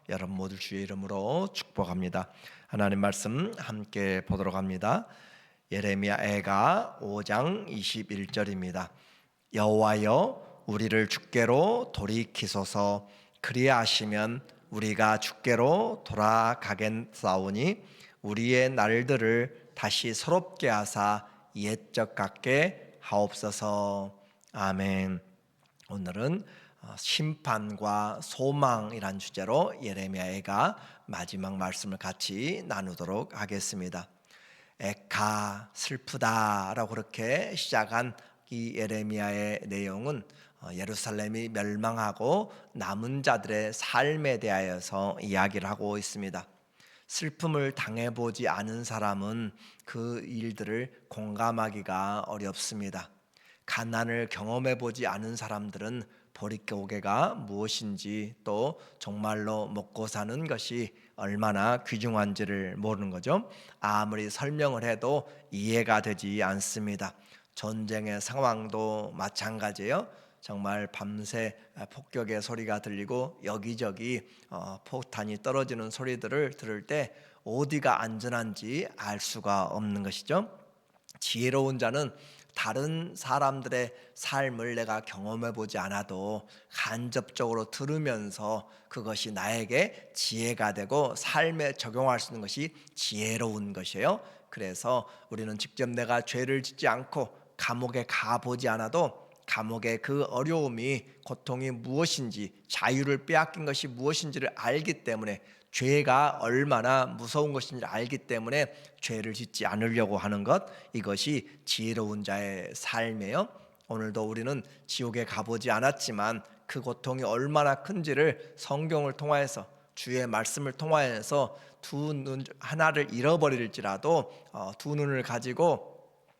여러분 모두 주의 이름으로 축복합니다. 하나님 말씀 함께 보도록 합니다. 예레미야 애가 5장 21절입니다. 여호와여, 우리를 주께로 돌이키소서. 그리하시면 우리가 주께로 돌아가겠사오니 우리의 날들을 다시 새롭게 하사 옛적 같게 하옵소서. 아멘. 오늘은 심판과 소망이란 주제로 예레미야가 마지막 말씀을 같이 나누도록 하겠습니다. 에카, 슬프다라고 그렇게 시작한 이 예레미야의 내용은 예루살렘이 멸망하고 남은 자들의 삶에 대하여서 이야기를 하고 있습니다. 슬픔을 당해보지 않은 사람은 그 일들을 공감하기가 어렵습니다. 가난을 경험해보지 않은 사람들은 보릿고개가 무엇인지, 또 정말로 먹고 사는 것이 얼마나 귀중한지를 모르는 거죠. 아무리 설명을 해도 이해가 되지 않습니다. 전쟁의 상황도 마찬가지예요. 정말 밤새 폭격의 소리가 들리고 여기저기 폭탄이 떨어지는 소리들을 들을 때 어디가 안전한지 알 수가 없는 것이죠. 지혜로운 자는 다른 사람들의 삶을 내가 경험해 보지 않아도 간접적으로 들으면서 그것이 나에게 지혜가 되고 삶에 적용할 수 있는 것이 지혜로운 것이에요. 그래서 우리는 직접 내가 죄를 짓지 않고 감옥에 가보지 않아도 감옥의 그 어려움이, 고통이 무엇인지, 자유를 빼앗긴 것이 무엇인지를 알기 때문에, 죄가 얼마나 무서운 것인지를 알기 때문에 죄를 짓지 않으려고 하는 것, 이것이 지혜로운 자의 삶이에요. 오늘도 우리는 지옥에 가보지 않았지만 그 고통이 얼마나 큰지를 성경을 통하여서, 주의 말씀을 통하여서 두 눈 하나를 잃어버릴지라도 두 눈을 가지고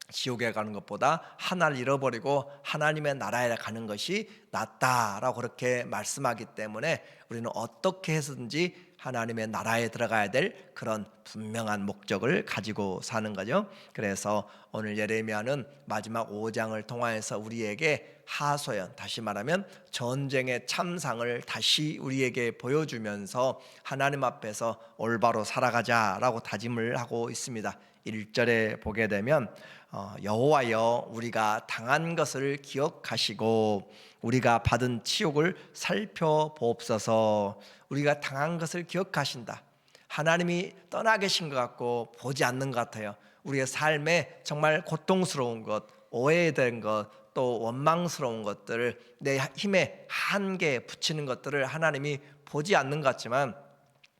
지옥에 가는 것보다 하나를 잃어버리고 하나님의 나라에 가는 것이 낫다라고 그렇게 말씀하기 때문에 우리는 어떻게 해서든지 하나님의 나라에 들어가야 될 그런 분명한 목적을 가지고 사는 거죠. 그래서 오늘 예레미야는 마지막 5장을 통하여서 우리에게 하소연, 다시 말하면 전쟁의 참상을 다시 우리에게 보여주면서 하나님 앞에서 올바로 살아가자라고 다짐을 하고 있습니다. 1절에 보게 되면 여호와여, 우리가 당한 것을 기억하시고 우리가 받은 치욕을 살펴보옵소서. 우리가 당한 것을 기억하신다. 하나님이 떠나 계신 것 같고 보지 않는 것 같아요. 우리의 삶에 정말 고통스러운 것, 오해된 것, 또 원망스러운 것들을, 내 힘에 한계에 붙이는 것들을 하나님이 보지 않는 것 같지만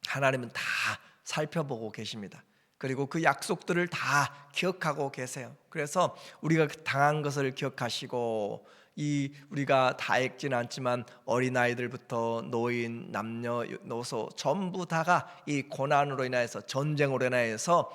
하나님은 다 살펴보고 계십니다. 그리고 그 약속들을 다 기억하고 계세요. 그래서 우리가 당한 것을 기억하시고, 우리가 다 읽지는 않지만 어린아이들부터 노인, 남녀노소 전부 다가 이 고난으로 인해서, 전쟁으로 인해서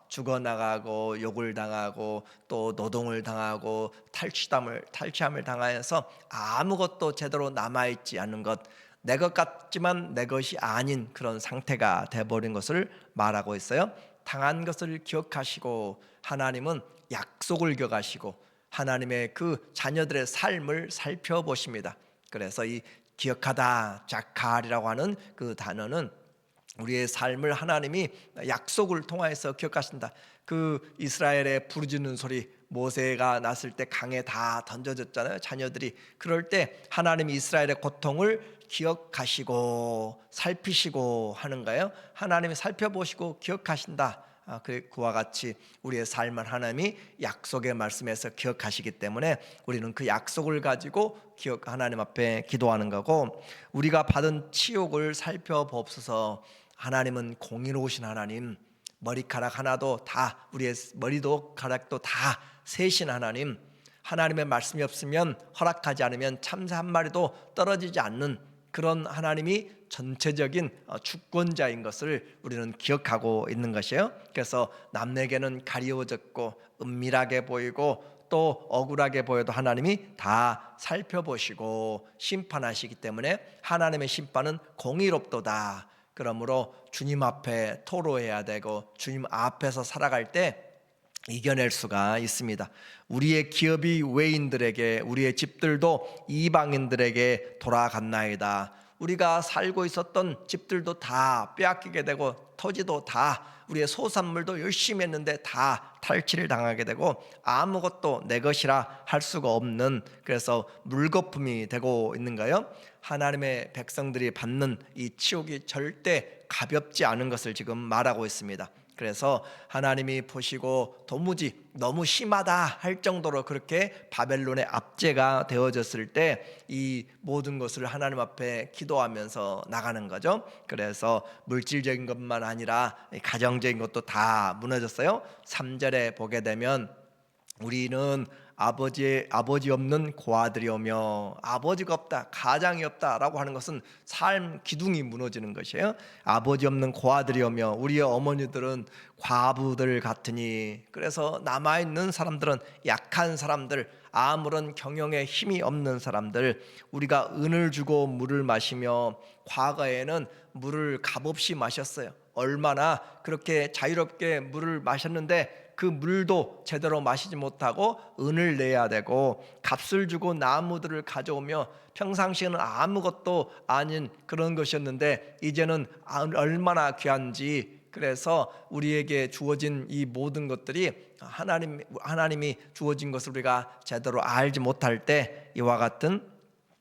죽어나가고 욕을 당하고 또 노동을 당하고 탈취함을 당하여서 아무것도 제대로 남아있지 않은 것, 내 것 같지만 내 것이 아닌 그런 상태가 되어버린 것을 말하고 있어요. 당한 것을 기억하시고, 하나님은 약속을 기억하시고 하나님의 그 자녀들의 삶을 살펴보십니다. 그래서 이 기억하다, 자칼이라고 하는 그 단어는 우리의 삶을 하나님이 약속을 통하여서 기억하신다. 그 이스라엘의 부르짖는 소리, 모세가 났을 때 강에 다 던져졌잖아요, 자녀들이. 그럴 때 하나님이 이스라엘의 고통을 기억하시고 살피시고 하는 거예요. 하나님이 살펴보시고 기억하신다. 그와 같이 우리의 삶을 하나님이 약속의 말씀에서 기억하시기 때문에 우리는 그 약속을 가지고 하나님 앞에 기도하는 거고, 우리가 받은 치욕을 살펴보옵소서. 하나님은 공의로우신 하나님, 머리카락 하나도 다, 우리의 머리도 가락도 다 세신 하나님, 하나님의 말씀이 없으면, 허락하지 않으면 참새 한 마리도 떨어지지 않는 그런 하나님이 전체적인 주권자인 것을 우리는 기억하고 있는 것이에요. 그래서 남에게는 가리워졌고 은밀하게 보이고 또 억울하게 보여도 하나님이 다 살펴보시고 심판하시기 때문에 하나님의 심판은 공의롭도다. 그러므로 주님 앞에 토로해야 되고 주님 앞에서 살아갈 때 이겨낼 수가 있습니다. 우리의 기업이 외인들에게, 우리의 집들도 이방인들에게 돌아갔나이다. 우리가 살고 있었던 집들도 다 빼앗기게 되고, 토지도 다, 우리의 소산물도 열심히 했는데 다 탈취를 당하게 되고, 아무것도 내 것이라 할 수가 없는, 그래서 물거품이 되고 있는 거예요. 하나님의 백성들이 받는 이 치욕이 절대 가볍지 않은 것을 지금 말하고 있습니다. 그래서 하나님이 보시고 도무지 너무 심하다 할 정도로 그렇게 바벨론의 압제가 되어졌을 때 이 모든 것을 하나님 앞에 기도하면서 나가는 거죠. 그래서 물질적인 것만 아니라 가정적인 것도 다 무너졌어요. 3절에 보게 되면 우리는 아버지 없는 고아들이오며, 아버지가 없다, 가장이 없다라고 하는 것은 삶 기둥이 무너지는 것이에요. 아버지 없는 고아들이오며, 우리의 어머니들은 과부들 같으니, 그래서 남아있는 사람들은 약한 사람들, 아무런 경영에 힘이 없는 사람들, 우리가 은을 주고 물을 마시며, 과거에는 물을 값없이 마셨어요. 얼마나 그렇게 자유롭게 물을 마셨는데 그 물도 제대로 마시지 못하고 은을 내야 되고, 값을 주고 나무들을 가져오며, 평상시에는 아무것도 아닌 그런 것이었는데 이제는 얼마나 귀한지. 그래서 우리에게 주어진 이 모든 것들이 하나님이 주어진 것을 우리가 제대로 알지 못할 때 이와 같은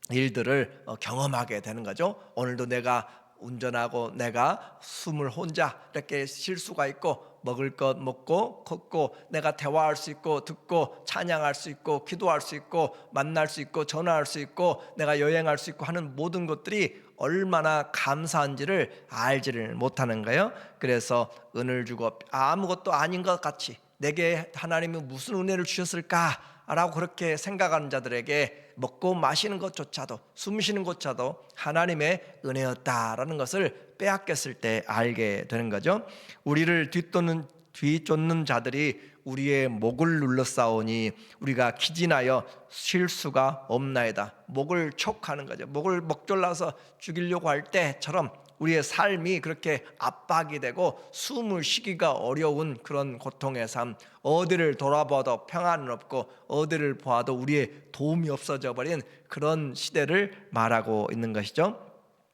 일들을 경험하게 되는 거죠. 오늘도 내가 운전하고 내가 숨을 혼자 이렇게 쉴 수가 있고, 먹을 것 먹고 걷고, 내가 대화할 수 있고 듣고 찬양할 수 있고 기도할 수 있고 만날 수 있고 전화할 수 있고 내가 여행할 수 있고 하는 모든 것들이 얼마나 감사한지를 알지를 못하는 거예요. 그래서 은을 주고 아무것도 아닌 것 같이 내게 하나님이 무슨 은혜를 주셨을까 라고 그렇게 생각하는 자들에게 먹고 마시는 것조차도, 숨 쉬는 것조차도 하나님의 은혜였다라는 것을 빼앗겼을 때 알게 되는 거죠. 우리를 뒤쫓는 자들이 우리의 목을 눌러싸우니 우리가 기진하여 쉴 수가 없나이다. 목을 촉하는 거죠. 목을 먹졸라서 죽이려고 할 때처럼 우리의 삶이 그렇게 압박이 되고 숨을 쉬기가 어려운 그런 고통의 삶, 어디를 돌아봐도 평안은 없고 어디를 보아도 우리의 도움이 없어져 버린 그런 시대를 말하고 있는 것이죠.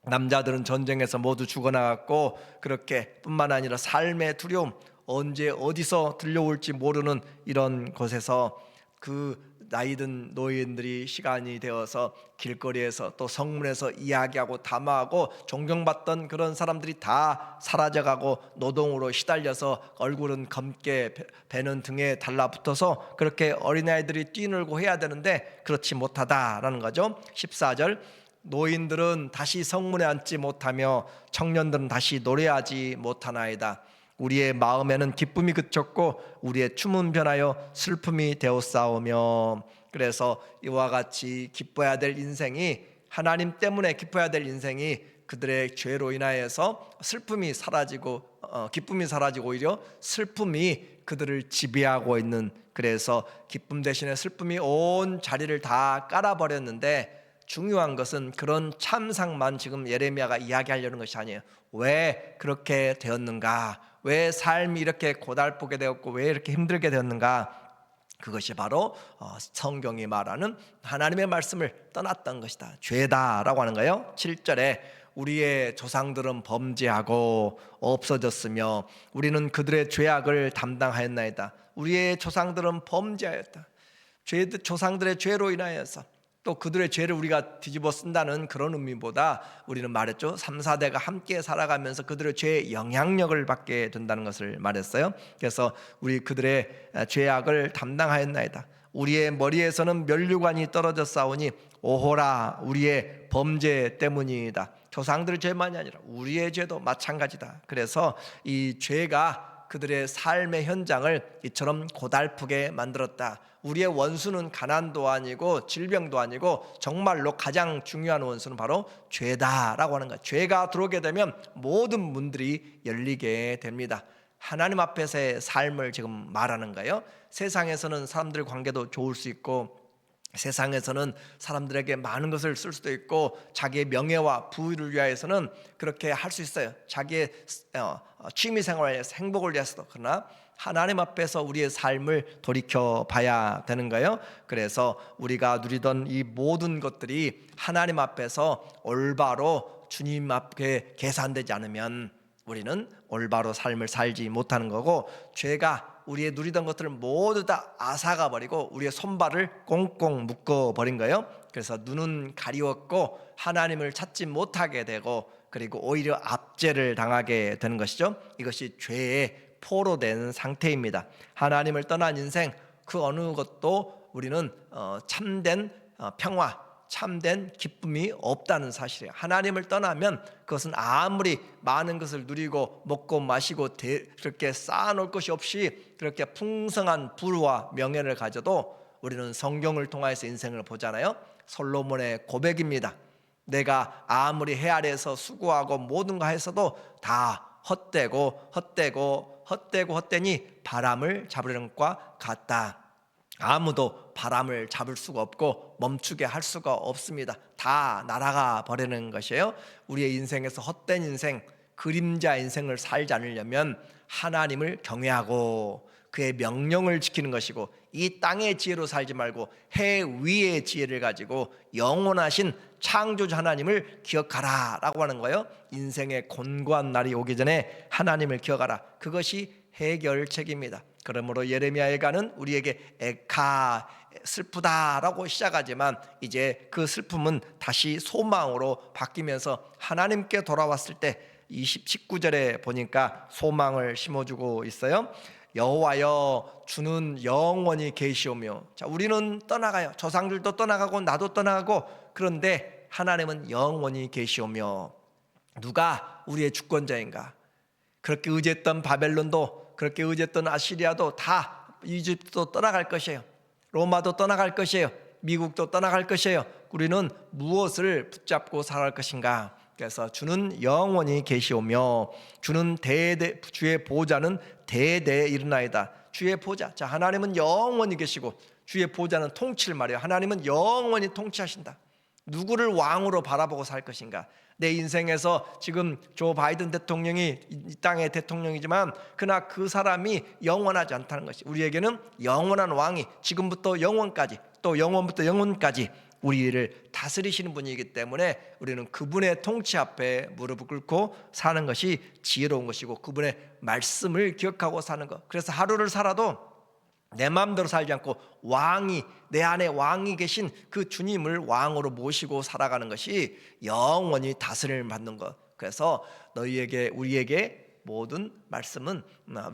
남자들은 전쟁에서 모두 죽어나갔고, 그렇게 뿐만 아니라 삶의 두려움, 언제 어디서 들려올지 모르는 이런 곳에서 그 나이든 노인들이 시간이 되어서 길거리에서 또 성문에서 이야기하고 담화하고 존경받던 그런 사람들이 다 사라져가고, 노동으로 시달려서 얼굴은 검게 배는 등에 달라붙어서 그렇게 어린아이들이 뛰놀고 해야 되는데 그렇지 못하다라는 거죠. 14절, 노인들은 다시 성문에 앉지 못하며 청년들은 다시 노래하지 못하나이다. 우리의 마음에는 기쁨이 그쳤고 우리의 춤은 변하여 슬픔이 되었사오며. 그래서 이와 같이 기뻐야 될 인생이, 하나님 때문에 기뻐야 될 인생이 그들의 죄로 인하여서 슬픔이 사라지고 기쁨이 사라지고 오히려 슬픔이 그들을 지배하고 있는, 그래서 기쁨 대신에 슬픔이 온 자리를 다 깔아버렸는데, 중요한 것은 그런 참상만 지금 예레미야가 이야기하려는 것이 아니에요. 왜 그렇게 되었는가? 왜 삶이 이렇게 고달프게 되었고 왜 이렇게 힘들게 되었는가? 그것이 바로 성경이 말하는 하나님의 말씀을 떠났던 것이다, 죄다라고 하는 거예요. 7절에 우리의 조상들은 범죄하고 없어졌으며 우리는 그들의 죄악을 담당하였나이다. 우리의 조상들은 범죄하였다. 조상들의 죄로 인하여서, 또 그들의 죄를 우리가 뒤집어 쓴다는 그런 의미보다 우리는 말했죠. 3, 4대가 함께 살아가면서 그들의 죄의 영향력을 받게 된다는 것을 말했어요. 그래서 우리 그들의 죄악을 담당하였나이다. 우리의 머리에서는 면류관이 떨어져 싸우니 오호라, 우리의 범죄 때문이다. 조상들의 죄만이 아니라 우리의 죄도 마찬가지다. 그래서 이 죄가 그들의 삶의 현장을 이처럼 고달프게 만들었다. 우리의 원수는 가난도 아니고 질병도 아니고 정말로 가장 중요한 원수는 바로 죄다라고 하는 거예요. 죄가 들어오게 되면 모든 문들이 열리게 됩니다. 하나님 앞에서의 삶을 지금 말하는 거예요. 세상에서는 사람들 관계도 좋을 수 있고 세상에서는 사람들에게 많은 것을 쓸 수도 있고 자기의 명예와 부를 위하여서는 그렇게 할 수 있어요. 자기의 취미 생활에서 행복을 위해서도. 그러나 하나님 앞에서 우리의 삶을 돌이켜 봐야 되는 거예요. 그래서 우리가 누리던 이 모든 것들이 하나님 앞에서 올바로 주님 앞에 계산되지 않으면 우리는 올바로 삶을 살지 못하는 거고, 죄가 우리의 누리던 것들을 모두 다 앗아가 버리고 우리의 손발을 꽁꽁 묶어 버린 거예요. 그래서 눈은 가리웠고 하나님을 찾지 못하게 되고, 그리고 오히려 압제를 당하게 되는 것이죠. 이것이 죄의 포로된 상태입니다. 하나님을 떠난 인생, 그 어느 것도 우리는 참된 평화, 참된 기쁨이 없다는 사실이에요. 하나님을 떠나면 그것은 아무리 많은 것을 누리고 먹고 마시고 그렇게 쌓아놓을 것이 없이 그렇게 풍성한 부와 명예를 가져도 우리는 성경을 통해서 인생을 보잖아요. 솔로몬의 고백입니다. 내가 아무리 해 아래에서 수고하고 모든 거 했어도 다 헛되니 바람을 잡으려는 것과 같다. 아무도 바람을 잡을 수가 없고 멈추게 할 수가 없습니다. 다 날아가 버리는 것이에요. 우리의 인생에서 헛된 인생, 그림자 인생을 살지 않으려면 하나님을 경외하고 그의 명령을 지키는 것이고, 이 땅의 지혜로 살지 말고 해 위의 지혜를 가지고 영원하신 창조주 하나님을 기억하라 라고 하는 거예요. 인생의 곤고한 날이 오기 전에 하나님을 기억하라. 그것이 해결책입니다. 그러므로 예레미야 애가는 우리에게 에카, 슬프다라고 시작하지만 이제 그 슬픔은 다시 소망으로 바뀌면서 하나님께 돌아왔을 때 19절에 보니까 소망을 심어주고 있어요. 여호와여, 주는 영원히 계시오며. 자, 우리는 떠나가요. 조상들도 떠나가고 나도 떠나가고, 그런데 하나님은 영원히 계시오며. 누가 우리의 주권자인가? 그렇게 의지했던 바벨론도, 그렇게 의지했던 아시리아도 다 이집트도 떠나갈 것이에요. 로마도 떠나갈 것이에요. 미국도 떠나갈 것이에요. 우리는 무엇을 붙잡고 살아갈 것인가? 그래서 주는 영원히 계시오며, 주는 주의 보좌는 대대에 일어나이다. 주의 보좌, 자, 하나님은 영원히 계시고 주의 보좌는 통치를 말해요. 하나님은 영원히 통치하신다. 누구를 왕으로 바라보고 살 것인가? 내 인생에서 지금 조 바이든 대통령이 이 땅의 대통령이지만 그러나 그 사람이 영원하지 않다는 것이, 우리에게는 영원한 왕이 지금부터 영원까지, 또 영원부터 영원까지 우리를 다스리시는 분이기 때문에 우리는 그분의 통치 앞에 무릎을 꿇고 사는 것이 지혜로운 것이고, 그분의 말씀을 기억하고 사는 것. 그래서 하루를 살아도 내 마음대로 살지 않고 왕이, 내 안에 왕이 계신 그 주님을 왕으로 모시고 살아가는 것이 영원히 다스림을 받는 것. 그래서 우리에게 모든 말씀은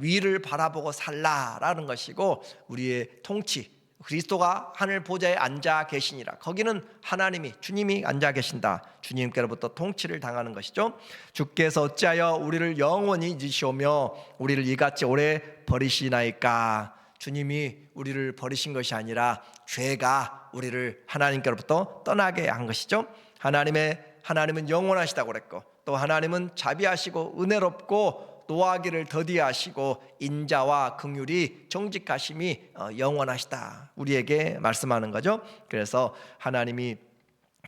위를 바라보고 살라라는 것이고, 우리의 통치, 그리스도가 하늘 보좌에 앉아 계시니라. 거기는 하나님이, 주님이 앉아 계신다. 주님께로부터 통치를 당하는 것이죠. 주께서 어찌하여 우리를 영원히 잊으시오며 우리를 이같이 오래 버리시나이까. 주님이 우리를 버리신 것이 아니라 죄가 우리를 하나님께로부터 떠나게 한 것이죠. 하나님은 영원하시다고 그랬고, 또 하나님은 자비하시고 은혜롭고 노하기를 더디하시고 인자와 긍휼이 정직하심이 영원하시다, 우리에게 말씀하는 거죠. 그래서 하나님이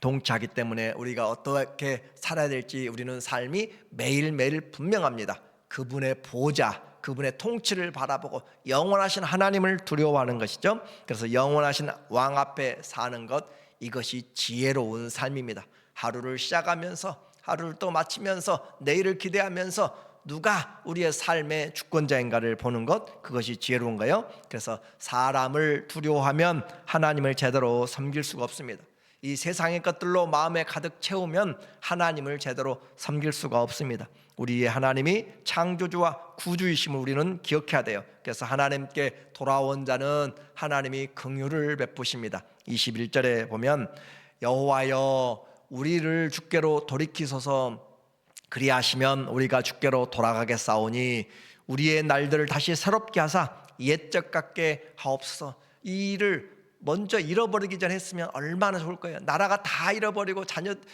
동치하기 때문에 우리가 어떻게 살아야 될지 우리는 삶이 매일매일 분명합니다. 그분의 보좌, 그분의 통치를 바라보고 영원하신 하나님을 두려워하는 것이죠. 그래서 영원하신 왕 앞에 사는 것, 이것이 지혜로운 삶입니다. 하루를 시작하면서 하루를 또 마치면서 내일을 기대하면서 누가 우리의 삶의 주권자인가를 보는 것, 그것이 지혜로운 거예요. 그래서 사람을 두려워하면 하나님을 제대로 섬길 수가 없습니다. 이 세상의 것들로 마음에 가득 채우면 하나님을 제대로 섬길 수가 없습니다. 우리의 하나님이 창조주와 구주이심을 우리는 기억해야 돼요. 그래서 하나님께 돌아온 자는 하나님이 긍휼을 베푸십니다. 21절에 보면 여호와여, 우리를 주께로 돌이키소서. 그리하시면 우리가 주께로 돌아가겠사오니 우리의 날들을 다시 새롭게 하사 옛적 같게 하옵소서. 이 일을 먼저 잃어버리기 전에 했으면 얼마나 좋을 거예요. 나라가 다 잃어버리고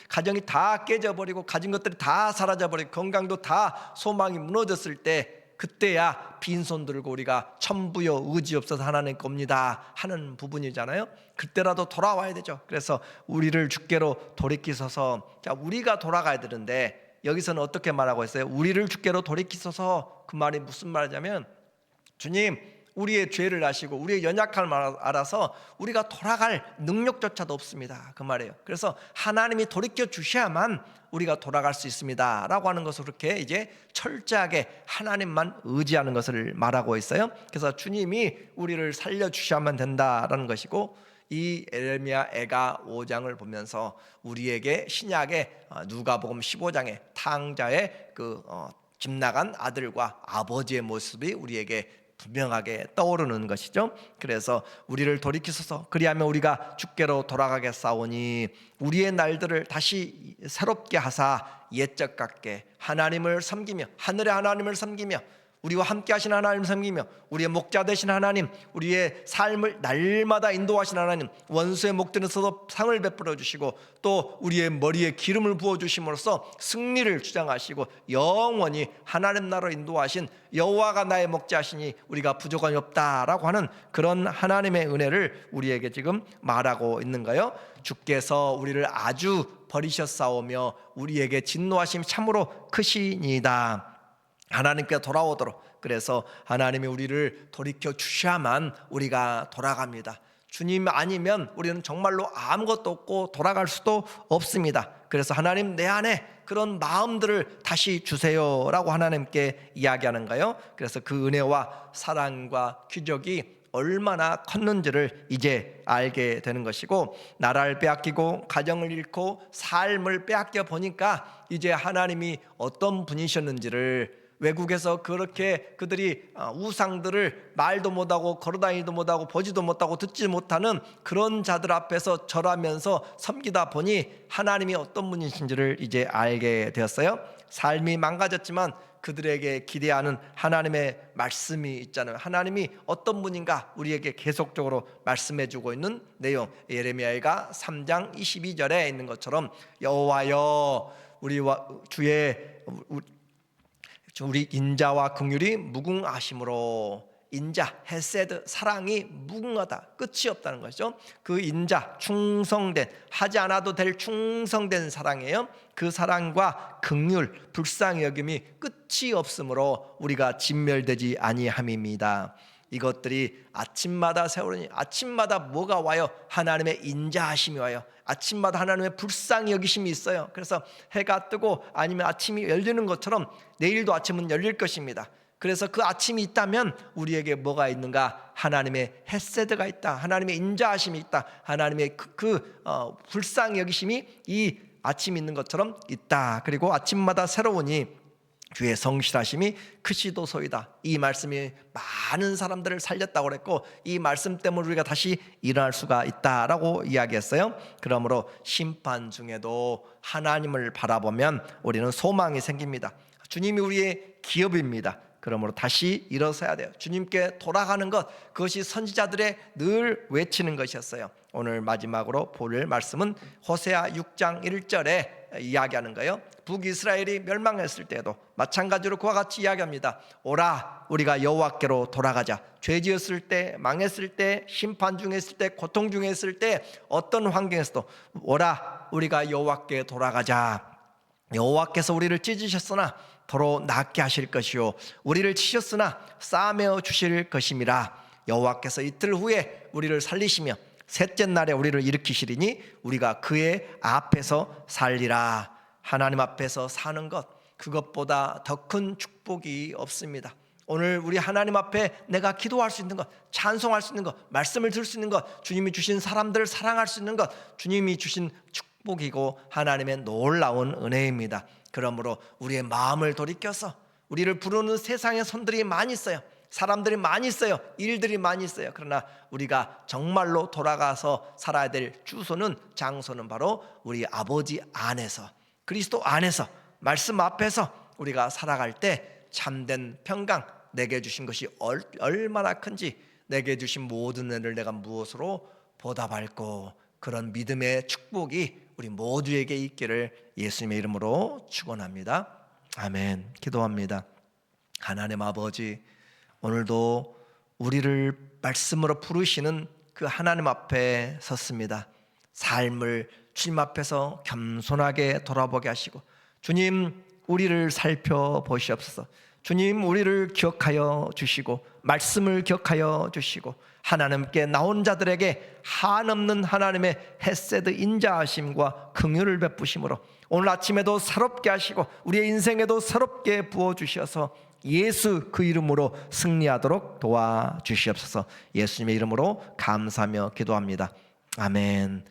가정이 다 깨져버리고 가진 것들이 다 사라져버리고 건강도 다 소망이 무너졌을 때 그때야 빈손 들고 우리가 천부여 의지 없어서 하나님 겁니다 하는 부분이잖아요. 그때라도 돌아와야 되죠. 그래서 우리를 주께로 돌이키소서. 자, 우리가 돌아가야 되는데 여기서는 어떻게 말하고 있어요? 우리를 주께로 돌이키소서. 그 말이 무슨 말이냐면, 주님, 우리의 죄를 아시고 우리의 연약함을 알아서 우리가 돌아갈 능력조차도 없습니다, 그 말이에요. 그래서 하나님이 돌이켜 주셔야만 우리가 돌아갈 수 있습니다 라고 하는 것을 그렇게 이제 철저하게 하나님만 의지하는 것을 말하고 있어요. 그래서 주님이 우리를 살려주셔야만 된다라는 것이고, 이 에레미야 애가 5장을 보면서 우리에게 신약의 누가복음 15장의 탕자의 집 나간 아들과 아버지의 모습이 우리에게 분명하게 떠오르는 것이죠. 그래서 우리를 돌이키소서. 그리하면 우리가 주께로 돌아가겠사오니 우리의 날들을 다시 새롭게 하사 옛적 같게 하나님을 섬기며, 하늘의 하나님을 섬기며, 우리와 함께 하신 하나님 섬기며, 우리의 목자 되신 하나님, 우리의 삶을 날마다 인도하신 하나님, 원수의 목전에서도 상을 베풀어 주시고 또 우리의 머리에 기름을 부어 주심으로써 승리를 주장하시고 영원히 하나님 나라로 인도하신 여호와가 나의 목자시니 우리가 부족함이 없다라고 하는 그런 하나님의 은혜를 우리에게 지금 말하고 있는 거예요. 주께서 우리를 아주 버리셨사오며 우리에게 진노하심이 참으로 크시니이다. 하나님께 돌아오도록, 그래서 하나님이 우리를 돌이켜 주셔야만 우리가 돌아갑니다. 주님 아니면 우리는 정말로 아무것도 없고 돌아갈 수도 없습니다. 그래서 하나님, 내 안에 그런 마음들을 다시 주세요라고 하나님께 이야기하는 거예요. 그래서 그 은혜와 사랑과 기적이 얼마나 컸는지를 이제 알게 되는 것이고, 나라를 빼앗기고 가정을 잃고 삶을 빼앗겨 보니까 이제 하나님이 어떤 분이셨는지를, 외국에서 그렇게 그들이 우상들을 말도 못하고 걸어다니도 못하고 보지도 못하고 듣지 못하는 그런 자들 앞에서 절하면서 섬기다 보니 하나님이 어떤 분이신지를 이제 알게 되었어요. 삶이 망가졌지만 그들에게 기대하는 하나님의 말씀이 있잖아요. 하나님이 어떤 분인가 우리에게 계속적으로 말씀해주고 있는 내용, 예레미야가 3장 22절에 있는 것처럼 여호와여, 우리와 우리 인자와 긍휼이 무궁하심으로, 인자, 헤세드, 사랑이 무궁하다, 끝이 없다는 것이죠. 그 인자, 충성된, 하지 않아도 될 충성된 사랑이에요. 그 사랑과 긍휼, 불쌍히 여김이 끝이 없으므로 우리가 진멸되지 아니함입니다. 이것들이 아침마다 세우니, 아침마다 뭐가 와요? 하나님의 인자하심이 와요. 아침마다 하나님의 불쌍히 여기심이 있어요. 그래서 해가 뜨고 아니면 아침이 열리는 것처럼 내일도 아침은 열릴 것입니다. 그래서 그 아침이 있다면 우리에게 뭐가 있는가? 하나님의 헤세드가 있다, 하나님의 인자하심이 있다, 하나님의 불쌍히 여기심이 이 아침이 있는 것처럼 있다. 그리고 아침마다 새로우니 주의 성실하심이 크시도소이다. 이 말씀이 많은 사람들을 살렸다고 그랬고, 이 말씀 때문에 우리가 다시 일어날 수가 있다라고 이야기했어요. 그러므로 심판 중에도 하나님을 바라보면 우리는 소망이 생깁니다. 주님이 우리의 기업입니다. 그러므로 다시 일어서야 돼요. 주님께 돌아가는 것, 그것이 선지자들의 늘 외치는 것이었어요. 오늘 마지막으로 볼 말씀은 호세아 6장 1절에 이야기하는 거예요. 북이스라엘이 멸망했을 때도 마찬가지로 그와 같이 이야기합니다. 오라, 우리가 여호와께로 돌아가자. 죄 지었을 때, 망했을 때, 심판 중에 있을 때, 고통 중에 있을 때, 어떤 환경에서도 오라, 우리가 여호와께 돌아가자. 여호와께서 우리를 찢으셨으나 더러 낫게 하실 것이요, 우리를 치셨으나 싸매어 주실 것임이라. 여호와께서 이틀 후에 우리를 살리시며 셋째 날에 우리를 일으키시리니 우리가 그의 앞에서 살리라. 하나님 앞에서 사는 것, 그것보다 더 큰 축복이 없습니다. 오늘 우리 하나님 앞에 내가 기도할 수 있는 것, 찬송할 수 있는 것, 말씀을 들을 수 있는 것, 주님이 주신 사람들을 사랑할 수 있는 것, 주님이 주신 축복이고 하나님의 놀라운 은혜입니다. 그러므로 우리의 마음을 돌이켜서, 우리를 부르는 세상의 손들이 많이 있어요. 사람들이 많이 있어요. 일들이 많이 있어요. 그러나 우리가 정말로 돌아가서 살아야 될 주소는, 장소는 바로 우리 아버지 안에서, 그리스도 안에서, 말씀 앞에서 우리가 살아갈 때 참된 평강, 내게 주신 것이 얼마나 큰지, 내게 주신 모든 은혜를 내가 무엇으로 보답할꼬, 그런 믿음의 축복이 우리 모두에게 있기를 예수님의 이름으로 축원합니다. 아멘. 기도합니다. 하나님 아버지, 오늘도 우리를 말씀으로 부르시는 그 하나님 앞에 섰습니다. 삶을 주님 앞에서 겸손하게 돌아보게 하시고, 주님 우리를 살펴보시옵소서. 주님 우리를 기억하여 주시고 말씀을 기억하여 주시고 하나님께 나온 자들에게 한없는 하나님의 헤세드 인자하심과 긍휼을 베푸심으로 오늘 아침에도 새롭게 하시고 우리의 인생에도 새롭게 부어주셔서 예수 그 이름으로 승리하도록 도와주시옵소서. 예수님의 이름으로 감사하며 기도합니다. 아멘.